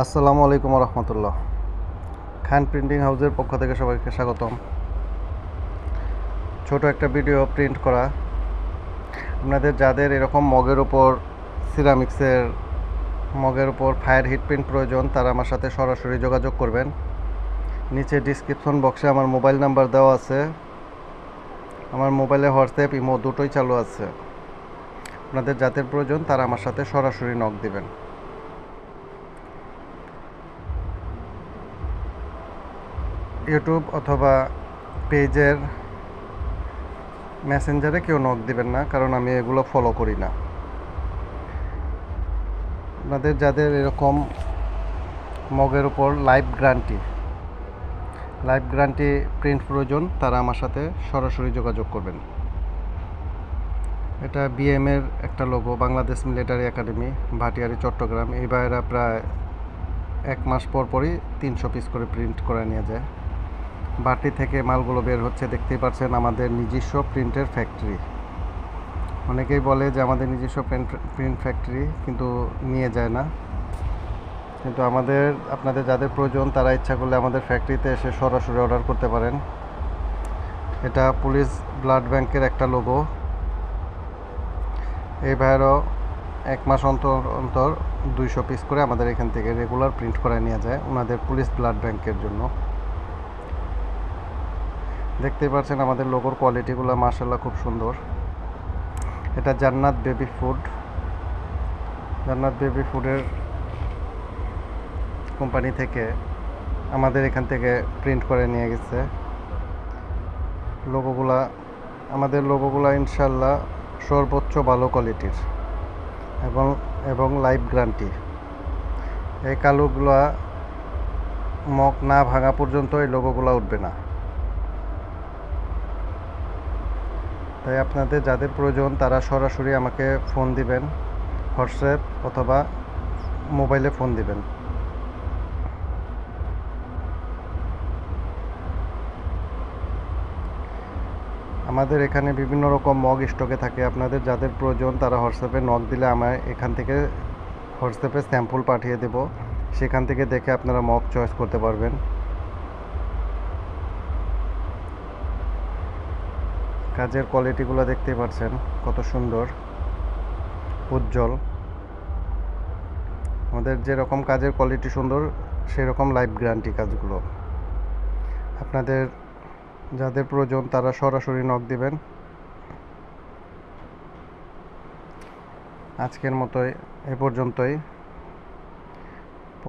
আসসালামু আলাইকুম রহমতুল্লাহ। খান প্রিন্টিং হাউসের পক্ষ থেকে সবাইকে স্বাগতম। ছোট একটা ভিডিও প্রিন্ট করা। আপনাদের যাদের এরকম মগের উপর ফায়ার হিট প্রিন্ট প্রয়োজন, তারা আমার সাথে সরাসরি যোগাযোগ করবেন। নিচে ডিসক্রিপশন বক্সে আমার মোবাইল নাম্বার দেওয়া আছে। আমার মোবাইলে হোয়াটসঅ্যাপ ইমো দুটোই চালু আছে। আপনাদের যাদের প্রয়োজন তারা আমার সাথে সরাসরি নক দিবেন। ইউটিউব অথবা পেজের মেসেঞ্জারে কেউ নক দিবেন না, কারণ আমি এগুলো ফলো করি না। আপনাদের যাদের এরকম মগের উপর লাইভ গ্যারান্টি প্রিন্ট প্রয়োজন, তারা আমার সাথে সরাসরি যোগাযোগ করবেন। এটা বিএমের একটা logo, Bangladesh military academy, Bhatiari, Chittagong. এই ভাইয়েরা প্রায় 1 মাস পরই 300 পিস করে প্রিন্ট করে নিয়ে যায়। বাটি থেকে মালগুলো বের হচ্ছে, দেখতেই পাচ্ছেন। আমাদের নিজস্ব প্রিন্টের ফ্যাক্টরি। অনেকেই বলে যে আমাদের নিজস্ব প্রিন্ট ফ্যাক্টরি, কিন্তু নিয়ে যায় না। কিন্তু আপনাদের যাদের প্রয়োজন, তারা ইচ্ছা করলে আমাদের ফ্যাক্টরিতে এসে সরাসরি অর্ডার করতে পারেন। এটা পুলিশ ব্লাড ব্যাংকের একটা লোগো। এই ভাইয়েরও 1 মাস অন্তর 200 পিস করে আমাদের এখান থেকে রেগুলার প্রিন্ট করে নিয়ে যায় ওনাদের পুলিশ ব্লাড ব্যাংকের জন্য। দেখতেই পাচ্ছেন আমাদের লোগোর কোয়ালিটিগুলো মাশাআল্লাহ খুব সুন্দর। এটা জান্নাত বেবি ফুডের কোম্পানি থেকে আমাদের এখান থেকে প্রিন্ট করে নিয়ে গেছে আমাদের লোগোগুলা ইনশাআল্লাহ সর্বোচ্চ ভালো কোয়ালিটির এবং লাইভ গ্যারান্টি। এই কালোগুলা মগ না ভাঙা পর্যন্ত এই লোগোগুলো উঠবে না। তাই আপনাদের যাদের প্রয়োজন তারা সরাসরি আমাকে ফোন দিবেন, হোয়াটসঅ্যাপ অথবা মোবাইলে ফোন দিবেন। আমাদের এখানে বিভিন্ন রকম মগ স্টকে থাকে। আপনাদের যাদের প্রয়োজন তারা হোয়াটসঅ্যাপে নক দিলে আমার এখান থেকে হোয়াটসঅ্যাপে স্যাম্পল পাঠিয়ে দেব। সেখান থেকে দেখে আপনারা মগ চয়েস করতে পারবেন। কাজের কোয়ালিটিগুলো দেখতেই পাচ্ছেন কত সুন্দর, উজ্জ্বল। আমাদের যেরকম কাজের কোয়ালিটি সুন্দর, সেরকম লাইভ গ্যারান্টি কাজগুলো। আপনাদের যাদের প্রয়োজন তারা সরাসরি নক দিবেন। আজকের মতোই এ পর্যন্তই।